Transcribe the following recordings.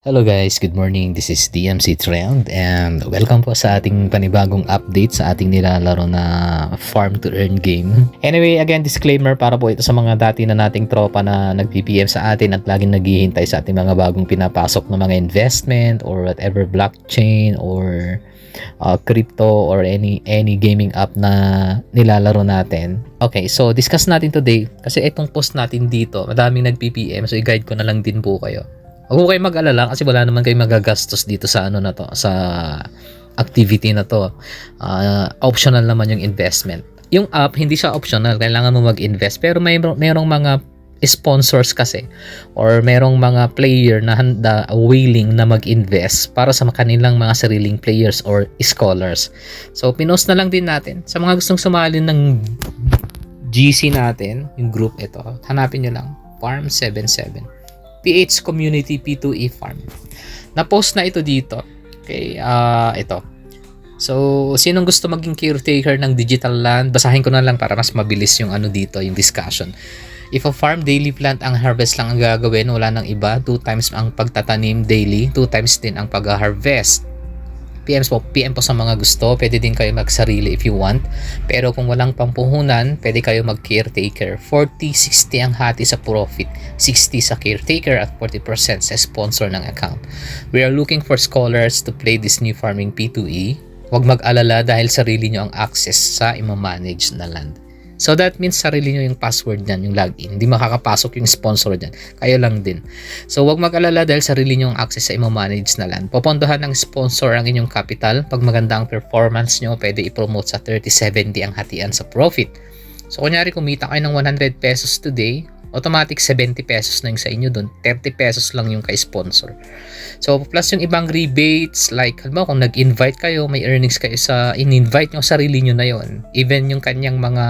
Hello guys, good morning. This is DMC Trend and welcome po sa ating panibagong update sa ating nilalaro na Farm to Earn game. Anyway, again, disclaimer para po ito sa mga dati na nating tropa na nag-PPM sa atin at laging naghihintay sa ating mga bagong pinapasok na mga investment or whatever blockchain or crypto or any gaming app na nilalaro natin. Okay, so discuss natin today kasi itong post natin dito, madaming nag-PPM, so i-guide ko na lang din po kayo. Huwag ko kayo mag-alala kasi wala naman kayo magagastos dito sa ano na to, sa activity na to. Optional naman yung investment. Yung app, hindi siya optional. Kailangan mo mag-invest. Pero mayroong mga sponsors kasi or mayroong mga player na handa, willing na mag-invest para sa kanilang mga sariling players or scholars. So, pinost na lang din natin. Sa mga gustong sumali ng GC natin, yung group ito, hanapin nyo lang, Farm77. PH Community P2E Farm. Na-post na ito dito. Okay, ito. So, sinong gusto maging caretaker ng digital land? Basahin ko na lang para mas mabilis yung ano dito, yung discussion. If a farm daily plant ang harvest lang ang gagawin, wala nang iba, 2 times ang pagtatanim daily, 2 times din ang pag-harvest. PM po sa mga gusto, pwede din kayo magsarili if you want. Pero kung walang pampuhunan, pwede kayo mag-caretaker. 40-60 ang hati sa profit, 60 sa caretaker at 40% sa sponsor ng account. We are looking for scholars to play this new farming P2E. Huwag mag-alala dahil sarili nyo ang access sa ima-manage na land. So that means sarili nyo yung password nyan, yung login. Hindi makakapasok yung sponsor dyan. Kayo lang din. So huwag mag-alala dahil sarili nyo ang access sa ima-manage na land. Popondohan ng sponsor ang inyong capital. Pag maganda ang performance nyo, pwede i-promote sa 30-70 ang hatian sa profit. So kunyari kumita kayo ng 100 pesos today, automatic 70 pesos na yung sa inyo dun. 30 pesos lang yung kay sponsor. So plus yung ibang rebates, like halimbawa kung nag-invite kayo, may earnings kayo sa in-invite nyo, sarili nyo na yon. Even yung kanyang mga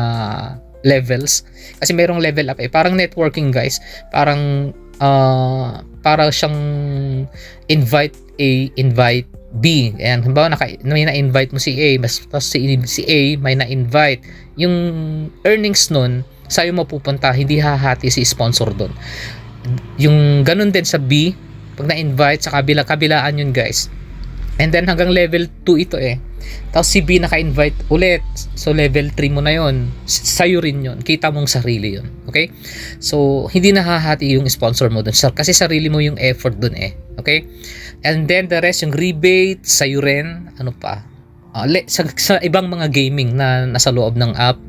levels. Kasi mayroong level up parang networking guys. Parang para siyang invite A, invite B. Ayan, halimbawa may na-invite mo si A, mas si A may na-invite. Yung earnings nun, sa'yo mapupunta, hindi hahati si sponsor doon. Yung ganun din sa B, pag na-invite sa kabilaan yun guys. And then hanggang level 2 ito Tapos si B naka-invite ulit. So level 3 mo na yun. Sa'yo rin yun. Kita mong sarili yun. Okay? So hindi nahahati yung sponsor mo doon. Kasi sarili mo yung effort doon Okay? And then the rest, yung rebate, sa'yo rin. Ano pa? Sa ibang mga gaming na nasa loob ng app,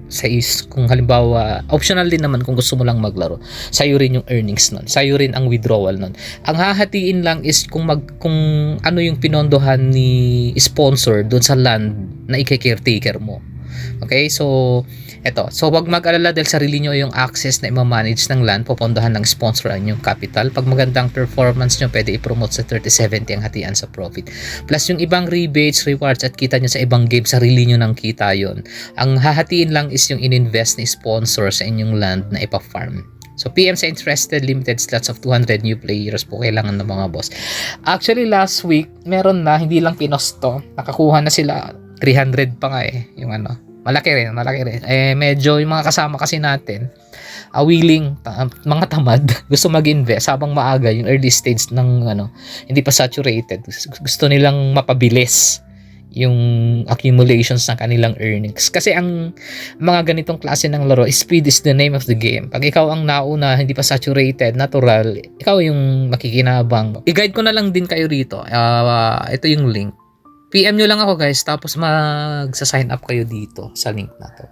kung halimbawa optional din naman kung gusto mo lang maglaro, sa'yo rin yung earnings nun, sa'yo rin ang withdrawal nun. Ang hahatiin lang is kung ano yung pinondohan ni sponsor doon sa land na i-caretaker mo. Okay, so eto. So wag mag-alala dahil sarili nyo yung access na i-manage ng land, popondohan ng sponsor ang yung capital. Pag magandang performance nyo, pwede i-promote sa 30-70 ang hatian sa profit. Plus yung ibang rebates, rewards at kita nyo sa ibang game, sarili nyo nang kita yon. Ang hahatiin lang is yung in-invest ni sponsor sa inyong land na ipa-farm. So PM sa interested, limited slots of 200 new players po kailangan ng mga boss. Actually last week, meron na, hindi lang pinost to, nakakuha na sila 300 pa nga yung ano. Malaki rin. Medyo yung mga kasama kasi natin, willing, mga tamad, gusto mag-invest habang maaga, yung early stage ng hindi pa saturated. Gusto nilang mapabilis yung accumulations ng kanilang earnings. Kasi ang mga ganitong klase ng laro, speed is the name of the game. Pag ikaw ang nauna, hindi pa saturated, natural, ikaw yung makikinabang. I-guide ko na lang din kayo rito. Ito yung link. PM nyo lang ako guys, tapos magsa-sign up kayo dito sa link na to.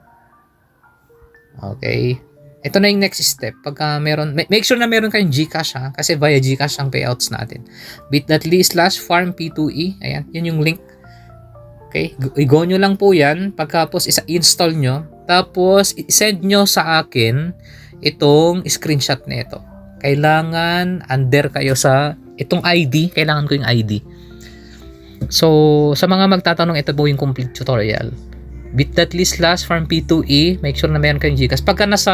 Okay. Ito na yung next step. Pagka meron, make sure na meron kayong GCash kasi via GCash ang payouts natin. bit.ly/farmp2e. Ayan, yun yung link. Okay, i-go nyo lang po yan. Pagkapos install nyo, tapos send nyo sa akin itong screenshot na ito. Kailangan under kayo sa itong ID. Kailangan ko yung ID. So, sa mga magtatanong, ito po yung complete tutorial. bit.ly/farmp2e. Make sure na meron kayong GCash. Pagka nasa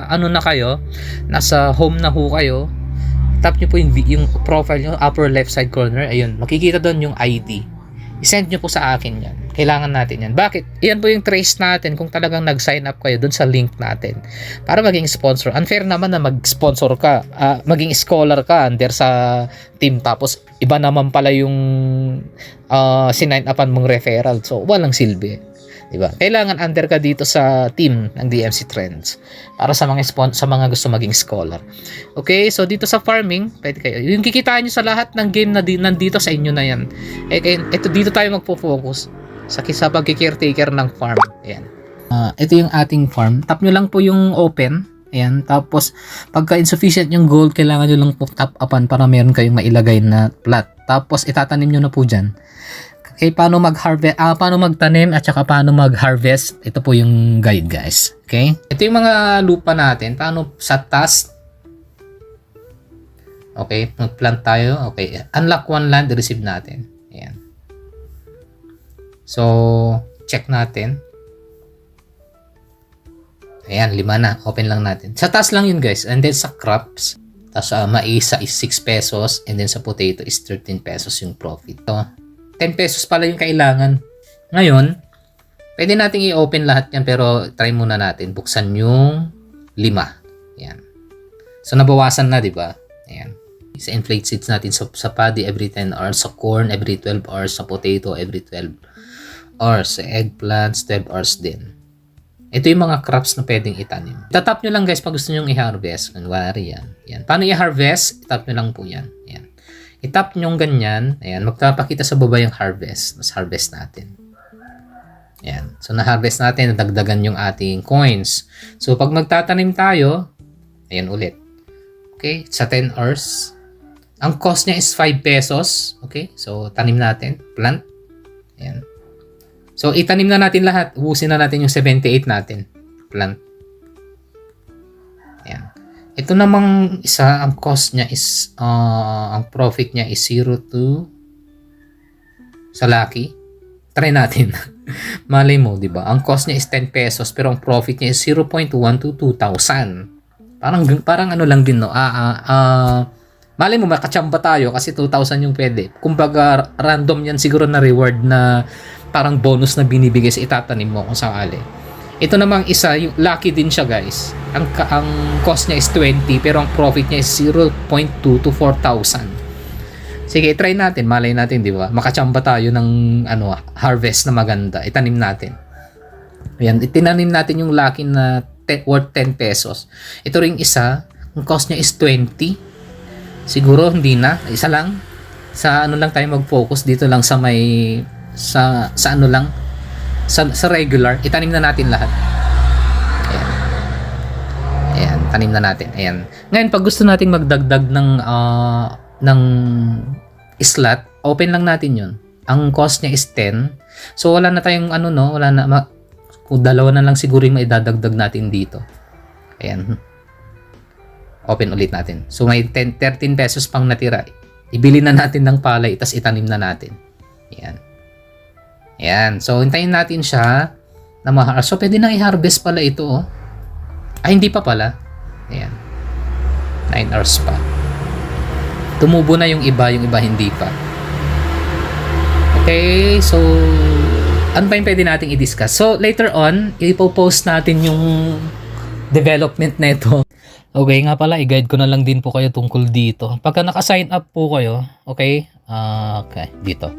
na kayo, nasa home na ho kayo, tap nyo po yung profile nyo, upper left side corner. Ayun, makikita doon yung ID. I-send nyo po sa akin yan. Kailangan natin yan. Bakit? Yan po yung trace natin kung talagang nag-sign up kayo dun sa link natin para maging sponsor. Unfair naman na mag-sponsor ka, maging scholar ka under sa team tapos iba naman pala yung sinign upan mong referral. So, walang silbi. Diba? Kailangan under ka dito sa team ng DMC Trends para sa mga gusto maging scholar. Okay, so dito sa farming, pwede kayo. Yung kikitain nyo sa lahat ng game na nandito sa inyo na yan. Ito dito tayo magpo-focus sa pagki-caretaker ng farm. Ayan. Ito yung ating farm. Tap nyo lang po yung open. Ayan. Tapos, pagka insufficient yung gold, kailangan nyo lang po tap upan para meron kayong mailagay na plat. Tapos, itatanim nyo na po dyan. Okay, paano mag-harvest, paano magtanim at saka paano mag-harvest. Ito po yung guide, guys. Okay? Ito yung mga lupa natin. Paano sa task. Okay, mag-plant tayo. Okay, unlock one land, receive natin. Ayan. So, check natin. Ayan, 5 na. Open lang natin. Sa task lang yun, guys. And then sa crops, tapos mais is 6 pesos. And then sa potato is 13 pesos yung profit. So, 10 pesos pala yung kailangan. Ngayon, pwede nating i-open lahat yan pero try muna natin. Buksan yung 5. Ayan. So, nabawasan na, di ba? Ayan. Sa inflate seeds natin sa paddy every 10 hours. Sa corn every 12 hours. Sa potato every 12 hours. Sa eggplants 12 hours din. Ito yung mga crops na pwedeng itanim. Tatap nyo lang guys pag gusto nyo i-harvest. Kunwari yan. Yan. Paano i-harvest? Itap nyo lang po yan. Yan. Itap nyo ganyan. Ayan. Magpapakita sa baba yung harvest. Mas harvest natin. Ayan. So, na-harvest natin. Nadagdagan yung ating coins. So, pag magtatanim tayo, ayan ulit. Okay. Sa 10 hours. Ang cost niya is 5 pesos. Okay. So, tanim natin. Plant. Ayan. So, itanim na natin lahat. Ubusin na natin yung 78 natin. Plant. Ayan. Ito namang isa, ang cost niya is, ang profit niya is 0 to sa Lucky. Try natin. Malay mo, di ba? Ang cost niya is 10 pesos pero ang profit niya is 0.1 to 2,000. Parang ano lang din, no? Malay mo, makachamba tayo kasi 2,000 yung pwede. Kumbaga, random yan siguro na reward na parang bonus na binibigay sa itatanim mo kung sakali. Ito namang isa, yung lucky din siya guys. Ang cost niya is 20 pero ang profit niya is 0.2 to 4,000. Sige, try natin. Malay natin, di ba? Makachamba tayo ng harvest na maganda. Itanim natin. Ayan, itinanim natin yung lucky na worth 10 pesos. Ito ring isa, ang cost niya is 20. Siguro hindi na. Isa lang. Sa lang tayo mag-focus. Dito lang sa may sa regular, itanim na natin lahat. Ayan. Ayan, tanim na natin. Ayan. Ngayon, pag gusto nating magdagdag ng slot, open lang natin yun. Ang cost niya is 10. So, wala na tayong wala na, kung dalawa na lang siguro yung maidadagdag natin dito. Ayan. Open ulit natin. So, may 13 pesos pang natira. Ibili na natin ng palay, tas itanim na natin. Ayan. Ayan. So, hintayin natin siya na So, pwede na i-harvest pala ito, oh. Ay, hindi pa pala. Ayan. 9 hours pa. Tumubo na yung iba hindi pa. Okay. So, ano pa yung pwede natin i-discuss? So, later on, ipopost natin yung development na ito. Okay, nga pala, i-guide ko na lang din po kayo tungkol dito. Pagka naka-sign up po kayo, okay? Okay, dito.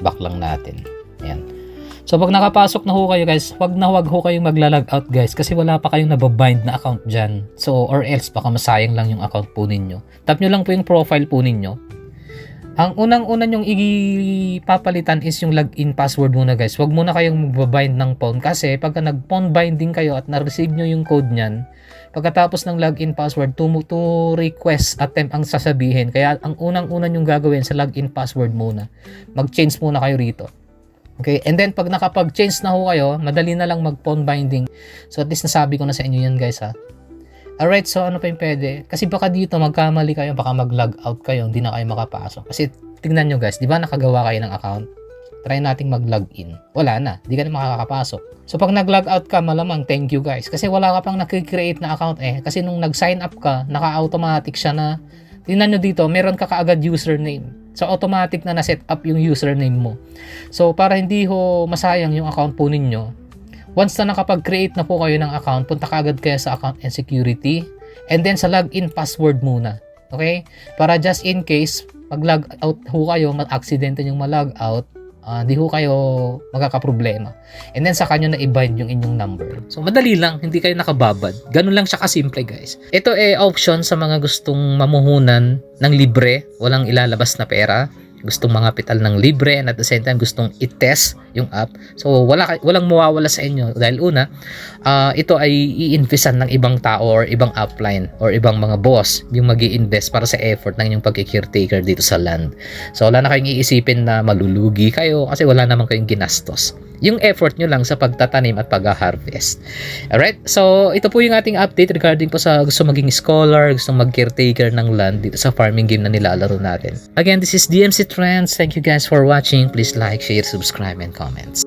Back lang natin. Ayan. So, pag nakapasok na ho kayo guys, wag ho kayong magla-log out guys kasi wala pa kayong nababind na account dyan. So, or else baka masayang lang yung account po ninyo. Tap nyo lang po yung profile po ninyo. Ang unang-una nyong ipapalitan is yung login password muna guys. Wag muna kayong magbabind ng phone kasi pagka nag-phone binding kayo at na-receive nyo yung code nyan, pagkatapos ng login password, to request attempt ang sasabihin. Kaya ang unang-una nyong gagawin sa login password muna. Mag-change muna kayo rito. Okay, and then pag nakapag-change na ho kayo, madali na lang mag-phone binding. So at least nasabi ko na sa inyo yan guys ha. Alright, so ano pa yung pwede? Kasi baka dito magkamali kayo, baka mag-log out kayo, hindi na kayo makapasok. Kasi tingnan nyo guys, di ba nakagawa kayo ng account? Try nating mag-login. Wala na, di ka na makakapasok. So pag nag-log out ka, malamang thank you guys. Kasi wala ka pang nakikreate na account eh. Kasi nung nag-sign up ka, naka-automatic siya na tingnan nyo dito, meron ka kaagad username. So, automatic na na-set up yung username mo. So, para hindi ho masayang yung account po ninyo, once na nakapag-create na po kayo ng account, punta kaagad kayo sa account and security, and then sa login password muna. Okay? Para just in case, pag-log out ho kayo, mag-accidente yung ma-log out, di ho kayo magkakaproblema. And then sa kanyo na i-bind yung inyong number. So madali lang, hindi kayo nakababad. Ganun lang siya kasimple, guys. Ito option sa mga gustong mamuhunan ng libre, walang ilalabas na pera, gustong mangapital ng libre, and at the same time gustong i-test yung app. So walang mawawala sa inyo dahil una, ito ay i-investan ng ibang tao or ibang upline or ibang mga boss yung magi-invest para sa effort ng inyong pag-caretaker dito sa land. So wala na kayong iisipin na malulugi kayo kasi wala naman kayong ginastos. Yung effort nyo lang sa pagtatanim at pag-harvest. Alright? So, ito po yung ating update regarding po sa gusto maging scholar, gusto mag-caretaker ng land dito sa farming game na nilalaro natin. Again, this is DMC Trends. Thank you guys for watching. Please like, share, subscribe, and comments.